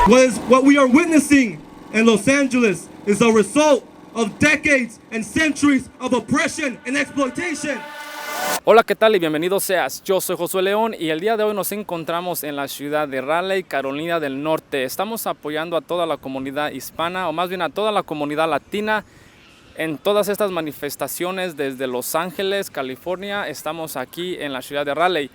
What we are witnessing in Los Angeles is a result of decades and centuries of oppression and exploitation. Hola, ¿qué tal? Y bienvenido seas. Yo soy Josué León y el día de hoy nos encontramos en la ciudad de Raleigh, Carolina del Norte. Estamos apoyando a toda la comunidad hispana, o más bien a toda la comunidad latina, en todas estas manifestaciones desde Los Ángeles, California. Estamos aquí en la ciudad de Raleigh.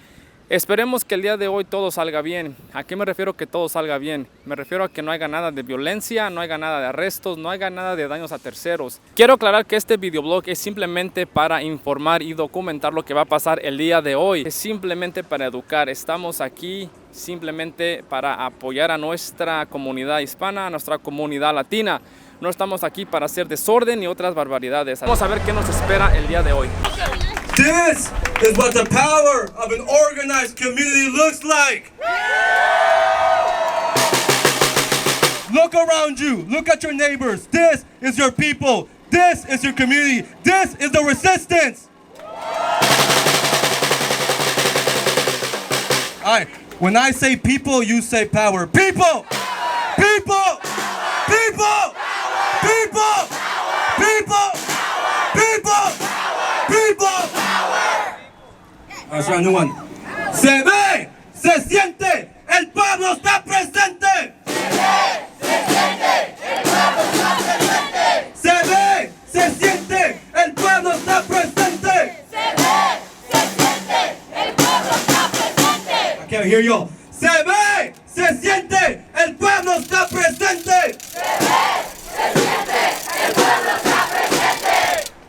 Esperemos que el día de hoy todo salga bien. ¿A qué me refiero que todo salga bien? Me refiero a que no haya nada de violencia, no haya nada de arrestos, no haya nada de daños a terceros. Quiero aclarar que este videoblog es simplemente para informar y documentar lo que va a pasar el día de hoy. Es simplemente para educar. Estamos aquí simplemente para apoyar a nuestra comunidad hispana, a nuestra comunidad latina. No estamos aquí para hacer desorden y otras barbaridades. Vamos a ver qué nos espera el día de hoy. This is what the power of an organized community looks like. Look around you. Look at your neighbors. This is your people. This is your community. This is the resistance. All right. When I say people, you say power. People! People! People! People! People! People! People! Let's try a new one. Se ve, se siente, el pueblo está presente. Se ve, se siente, el pueblo está presente. I can't hear y'all. Se ve, se siente, el pueblo está presente.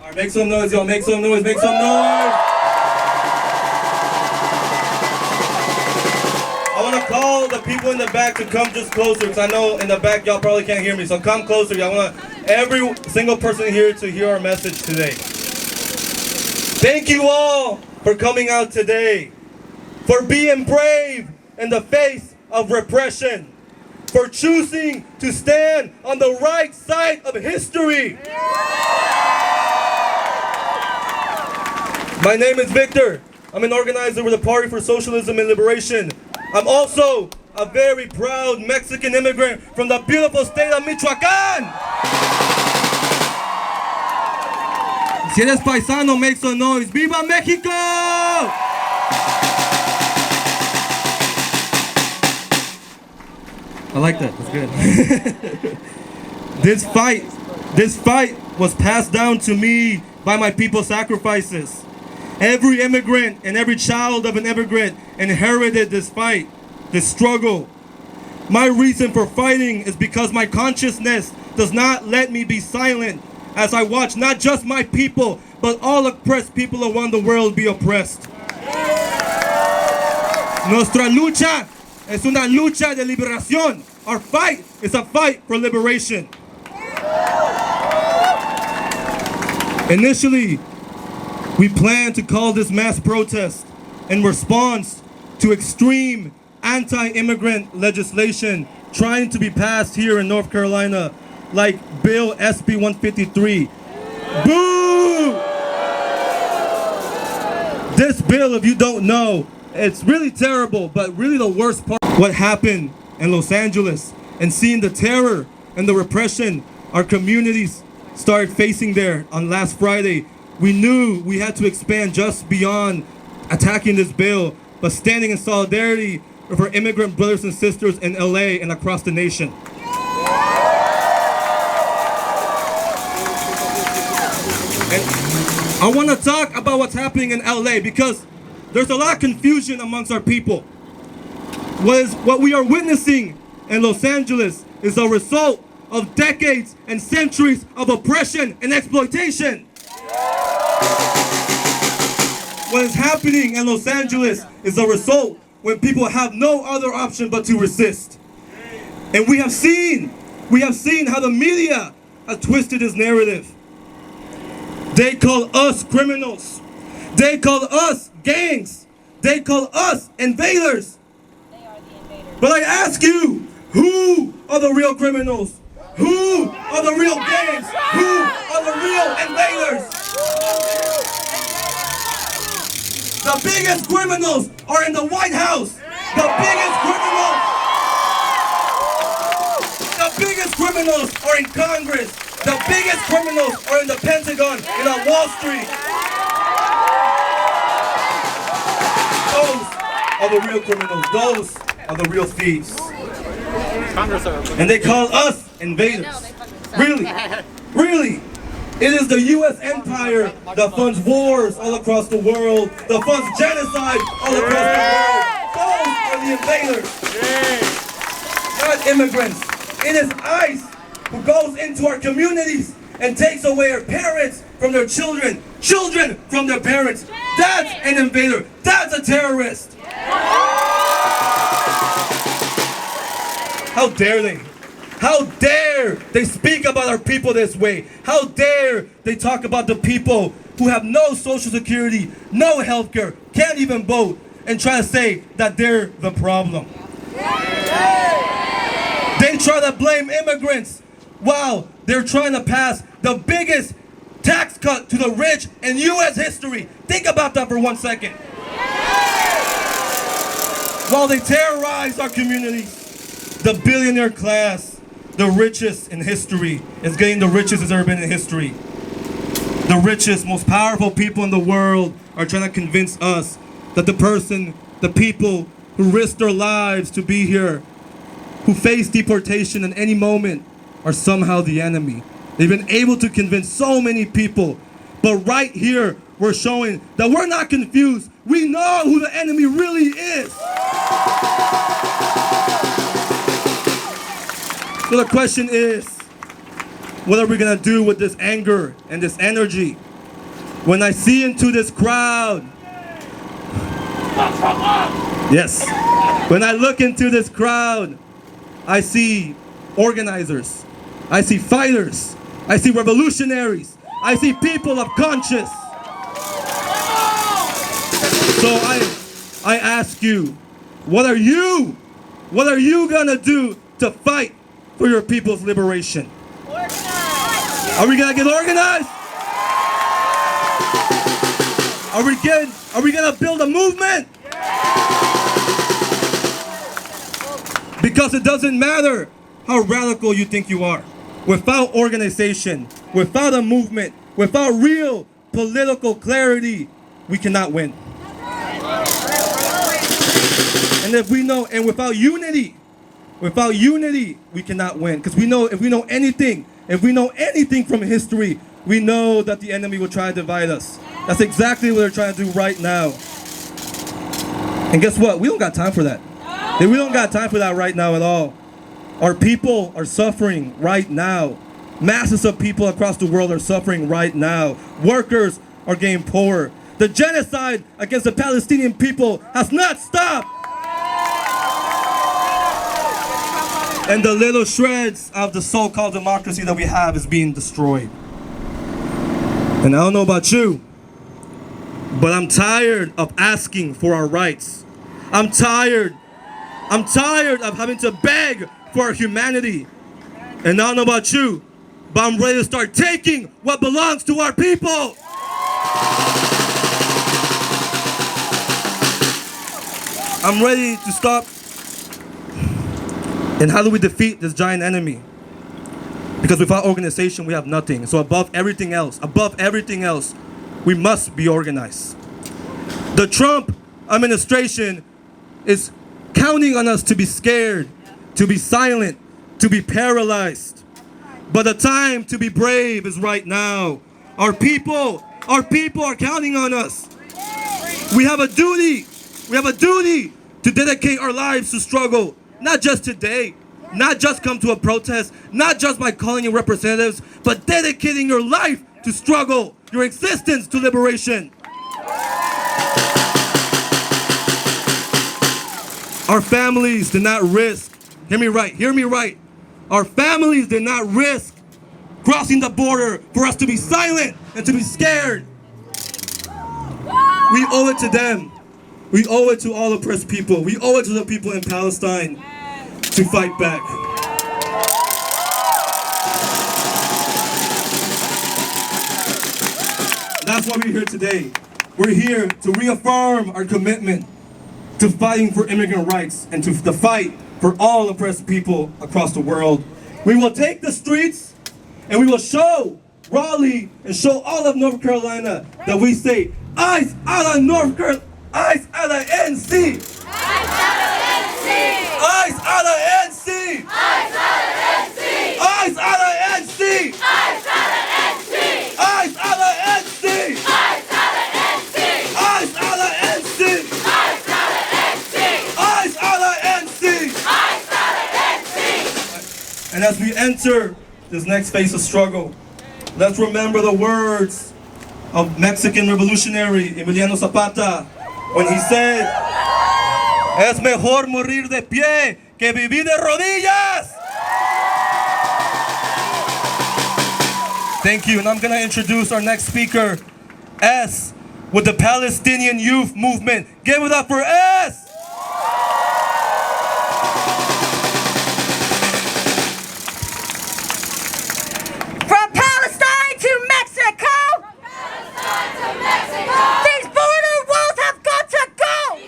All right, make some noise, y'all. Make some noise. Make some noise. I want to call the people in the back to come just closer, because I know in the back y'all probably can't hear me. So come closer. I want every single person here to hear our message today. Thank you all for coming out today, for being brave in the face of repression, for choosing to stand on the right side of history. My name is Victor. I'm an organizer with the Party for Socialism and Liberation. I'm also a very proud Mexican immigrant from the beautiful state of Michoacán. Si eres paisano, make some noise. ¡Viva México! I like that. That's good. This fight was passed down to me by my people's sacrifices. Every immigrant and every child of an immigrant inherited this fight, this struggle. My reason for fighting is because my consciousness does not let me be silent as I watch not just my people, but all oppressed people around the world be oppressed. Nuestra lucha es una lucha de liberación. Our fight is a fight for liberation. Initially, we planned to call this mass protest in response to extreme anti-immigrant legislation trying to be passed here in North Carolina, like Bill SB 153. Boo! This bill, if you don't know, it's really terrible, but really the worst part, what happened in Los Angeles, and seeing the terror and the repression our communities started facing there on last Friday, we knew we had to expand just beyond attacking this bill, but standing in solidarity with our immigrant brothers and sisters in LA and across the nation. And I want to talk about what's happening in LA because there's a lot of confusion amongst our people. What we are witnessing in Los Angeles is a result of decades and centuries of oppression and exploitation. What is happening in Los Angeles is a result when people have no other option but to resist. And we have seen how the media has twisted this narrative. They call us criminals. They call us gangs. They call us invaders. They are the invaders. But I ask you, who are the real criminals? Who are the real gangs? Who are the real invaders? The biggest criminals are in the White House. The biggest criminals. biggest criminals are in Congress. The biggest criminals are in the Pentagon and on Wall Street. Those are the real criminals. Those are the real thieves. And they call us invaders. Really? Really? It is the U.S. empire that funds wars all across the world, that funds genocide all across the world. Those are the invaders. Not immigrants. It is ICE who goes into our communities and takes away our parents from their children, children from their parents. That's an invader. That's a terrorist. How dare they? How dare they speak about our people this way? How dare they talk about the people who have no social security, no health care, can't even vote, and try to say that they're the problem. They try to blame immigrants while they're trying to pass the biggest tax cut to the rich in U.S. history. Think about that for 1 second. While they terrorize our communities, the billionaire class, the richest in history, is getting the richest it's ever been in history. The richest, most powerful people in the world are trying to convince us that the people who risk their lives to be here, who face deportation in any moment, are somehow the enemy. They've been able to convince so many people. But right here, we're showing that we're not confused. We know who the enemy really is. So the question is, what are we gonna do with this anger and this energy? When I see into this crowd, yes, when I look into this crowd, I see organizers, I see fighters, I see revolutionaries, I see people of conscience. So I ask you, what are you gonna do to fight for your people's liberation? Are we gonna get organized? Are we gonna build a movement? Because it doesn't matter how radical you think you are. Without organization, without a movement, without real political clarity, we cannot win. And without unity, we cannot win. Because if we know anything from history, we know that the enemy will try to divide us. That's exactly what they're trying to do right now. And guess what? We don't got time for that. We don't got time for that right now at all. Our people are suffering right now. Masses of people across the world are suffering right now. Workers are getting poorer. The genocide against the Palestinian people has not stopped. And the little shreds of the so-called democracy that we have is being destroyed. And I don't know about you, but I'm tired of asking for our rights. I'm tired of having to beg for our humanity. And I don't know about you, but I'm ready to start taking what belongs to our people. I'm ready to stop. And how do we defeat this giant enemy? Because without organization, we have nothing. So above everything else, we must be organized. The Trump administration is counting on us to be scared, to be silent, to be paralyzed. But the time to be brave is right now. Our people are counting on us. We have a duty to dedicate our lives to struggle. Not just today, not just come to a protest, not just by calling in representatives, but dedicating your life to struggle, your existence to liberation. Our families did not risk, hear me right. Our families did not risk crossing the border for us to be silent and to be scared. We owe it to them. We owe it to all oppressed people. We owe it to the people in Palestine to fight back. That's why we're here today. We're here to reaffirm our commitment to fighting for immigrant rights and to the fight for all oppressed people across the world. We will take the streets and we will show Raleigh and show all of North Carolina that we say, ICE out of North Carolina, ICE out of NC! ICE out of NC! ICE out of NC! ICE out of NC! ICE out of NC! ICE out of NC! ICE out of NC! ICE out of NC! ICE out of NC! ICE out of NC! ICE out of NC! And as we enter this next phase of struggle, let's remember the words of Mexican revolutionary Emiliano Zapata when he said, "Es mejor morir de pie que vivir de rodillas." Thank you, and I'm gonna introduce our next speaker, S, with the Palestinian Youth Movement. Give it up for S! From Palestine to Mexico! These border walls have got to go!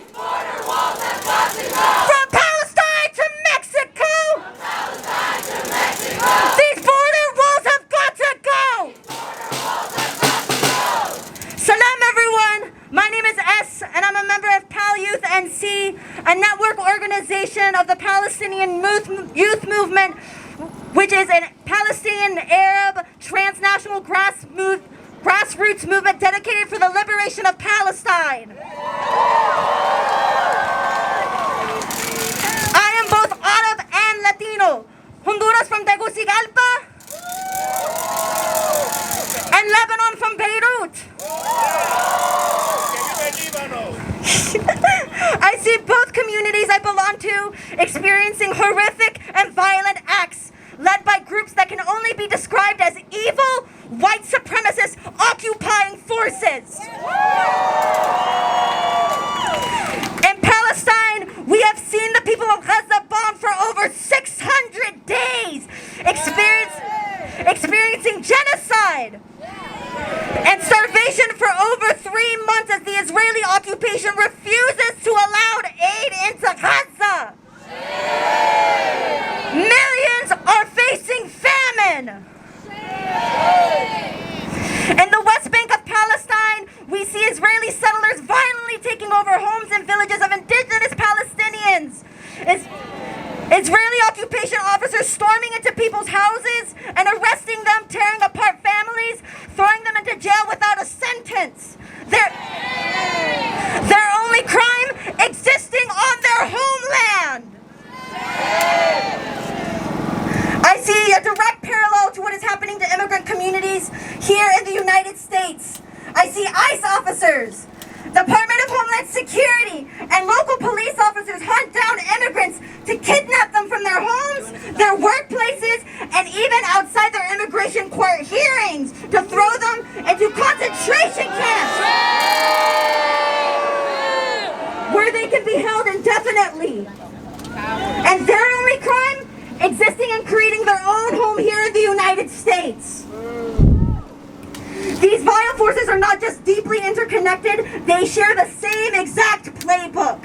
From Palestine to Mexico! These border walls have got to go! Salam everyone! My name is S and I'm a member of Pal Youth NC, a network organization of the Palestinian Youth Movement, which is a Palestinian Arab transnational grassroots movement dedicated for the liberation of Palestine. I am both Arab and Latino. Honduras from Tegucigalpa and Lebanon from Beirut. I see both communities I belong to experiencing horrific and violent acts led by groups that can only be described as evil, white supremacist occupying forces. In Palestine, we have seen the people of Gaza bombed for over 600 days, experiencing genocide and starvation for over 3 months as the Israeli occupation refuses to allow aid into Gaza. Millions are facing famine. In the West Bank of Palestine, we see Israeli settlers violently taking over homes and villages of indigenous Palestinians. Israeli occupation officers storming into people's houses and arresting them, tearing apart families, throwing them into jail without a sentence. Their only crime, existing on their homeland. I see a direct parallel to what is happening to immigrant communities here in the United States. I see ICE officers, Department of Homeland Security, and local police officers hunt down immigrants to kidnap them from their homes, their workplaces, and even outside their immigration court hearings to throw them into concentration camps where they can be held indefinitely. And their only crime? Existing and creating their own home here in the United States. These vile forces are not just deeply interconnected, they share the same exact playbook.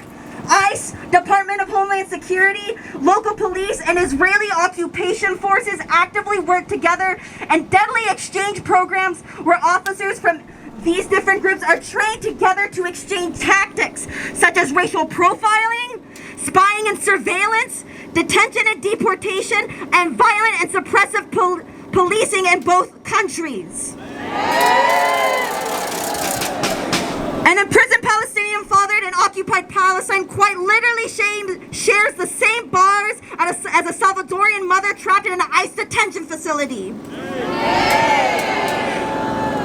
ICE, Department of Homeland Security, local police, and Israeli occupation forces actively work together and deadly exchange programs where officers from these different groups are trained together to exchange tactics such as racial profiling, spying and surveillance, detention and deportation, and violent and suppressive policing in both countries. An imprisoned Palestinian fathered in occupied Palestine quite literally shares the same bars as a Salvadorian mother trapped in an ICE detention facility.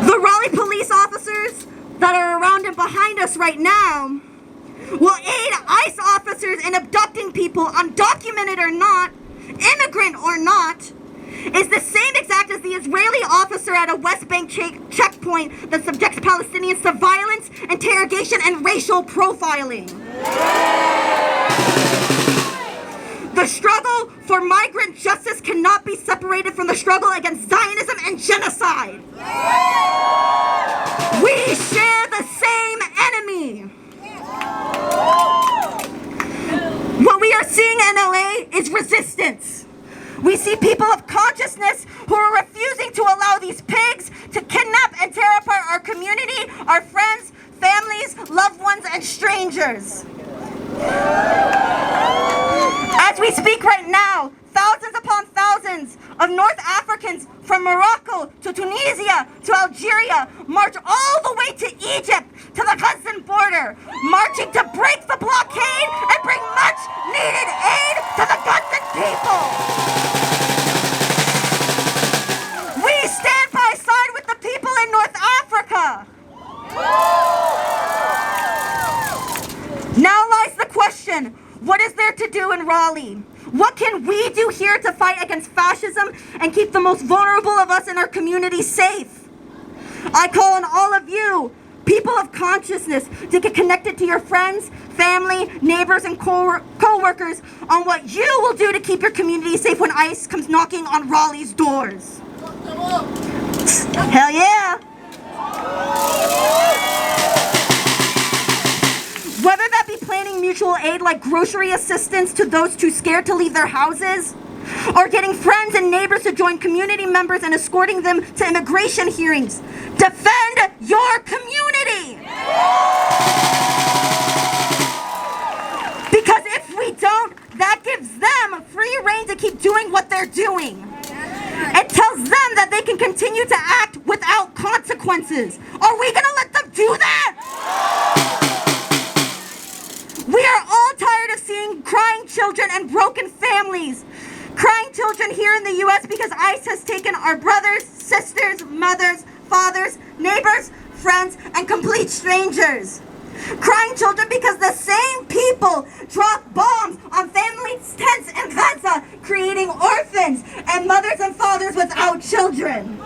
The Raleigh police officers that are around and behind us right now will aid ICE officers in abducting people, undocumented or not, immigrant or not, is the same exact as the Israeli officer at a West Bank checkpoint that subjects Palestinians to violence, interrogation, and racial profiling. The struggle for migrant justice cannot be separated from the struggle against Zionism and genocide. We share the same enemy. What we are seeing in LA is resistance. We see people of strangers. As we speak right now, thousands upon thousands of North Africans from Morocco to Tunisia to Algeria march all the way to Egypt, to the Gaza border, marching to break the blockade and bring much needed aid to the Gaza people. We stand by side with the people in North Africa. Now lies the question, what is there to do in Raleigh? What can we do here to fight against fascism and keep the most vulnerable of us in our community safe? I call on all of you, people of consciousness, to get connected to your friends, family, neighbors, and co-workers on what you will do to keep your community safe when ICE comes knocking on Raleigh's doors. Hell yeah! Whether that be planning mutual aid like grocery assistance to those too scared to leave their houses, or getting friends and neighbors to join community members and escorting them to immigration hearings. Defend your community! Because if we don't, that gives them free rein to keep doing what they're doing. It tells them that they can continue to act without consequences. Are we gonna let them do that? We are all tired of seeing crying children and broken families. Crying children here in the U.S. because ICE has taken our brothers, sisters, mothers, fathers, neighbors, friends, and complete strangers. Crying children because the same people drop bombs on families' tents in Gaza, creating orphans and mothers and fathers without children.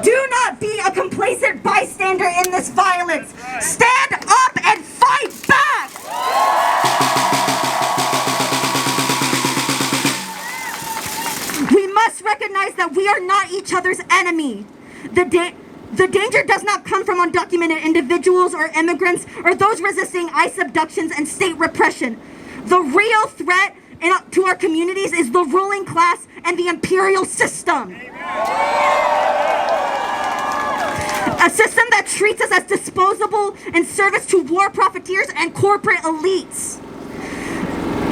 Do not be a complacent bystander in this violence. Stand up and fight back! We must recognize that we are not each other's enemy. The danger does not come from undocumented individuals or immigrants or those resisting ICE abductions and state repression. The real threat to our communities is the ruling class and the imperial system. A system that treats us as disposable in service to war profiteers and corporate elites.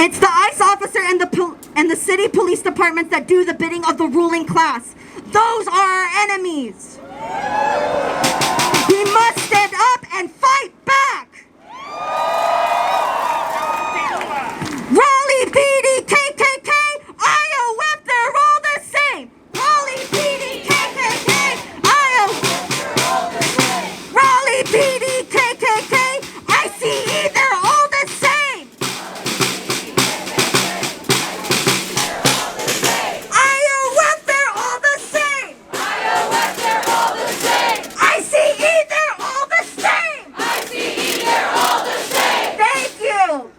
It's the ICE officer and the city police departments that do the bidding of the ruling class. Those are our enemies. We must stand up and fight back. Raleigh, PD, KKK, IOF, they're all the same. Raleigh, PD, KKK, IOF. Raleigh, PD, KKK, ICE, they're all the same. IOF, they're all the same. IOF, they're all the same. ICE, they're all the same. ICE, they're all the same. Thank you.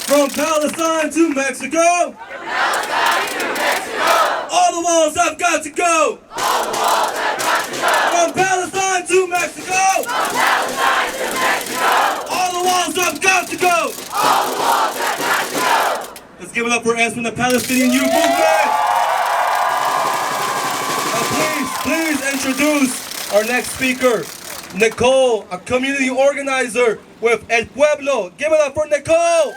From Palestine to Mexico, Palestine to Mexico. all the walls have got to go. All the walls have got to go. From Palestine to Mexico, From Palestine to Mexico. all the walls have got to go. All the walls have got to go. Let's give it up for Esta from the Palestinian Youth Movement. Now please introduce our next speaker, Nicole, a community organizer with El Pueblo. Give it up for Nicole.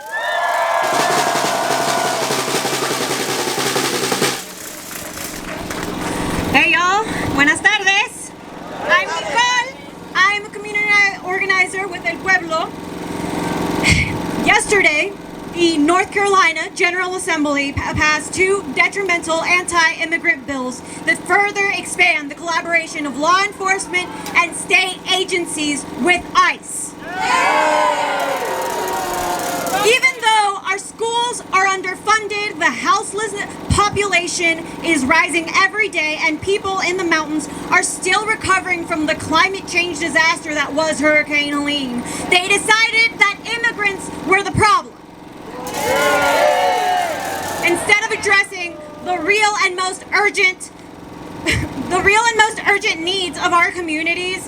Hey y'all, buenas tardes. I'm Nicole. I'm a community organizer with El Pueblo. Yesterday, the North Carolina General Assembly passed two detrimental anti-immigrant bills that further expand the collaboration of law enforcement and state agencies with ICE. Even though our schools are underfunded, the houseless population is rising every day, and people in the mountains are still recovering from the climate change disaster that was Hurricane Helene, they decided that immigrants were the problem. Instead of addressing the real and most urgent needs of our communities,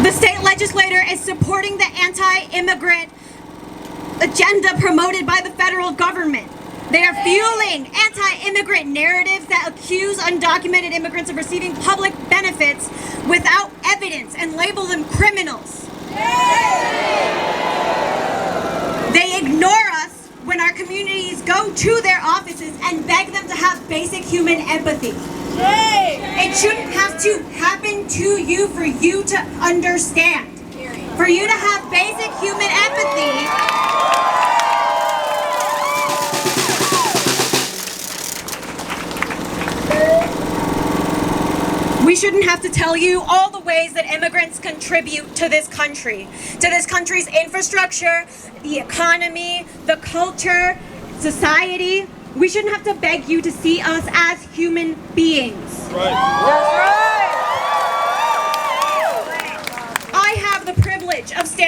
the state legislature is supporting the anti-immigrant agenda promoted by the federal government. They are fueling anti-immigrant narratives that accuse undocumented immigrants of receiving public benefits without evidence and label them criminals. They ignore us when our communities go to their offices and beg them to have basic human empathy. It shouldn't have to happen to you for you to understand. For you to have basic human empathy, we shouldn't have to tell you all the ways that immigrants contribute to this country's infrastructure, the economy, the culture, society. We shouldn't have to beg you to see us as human beings. Right. I have the privilege of standing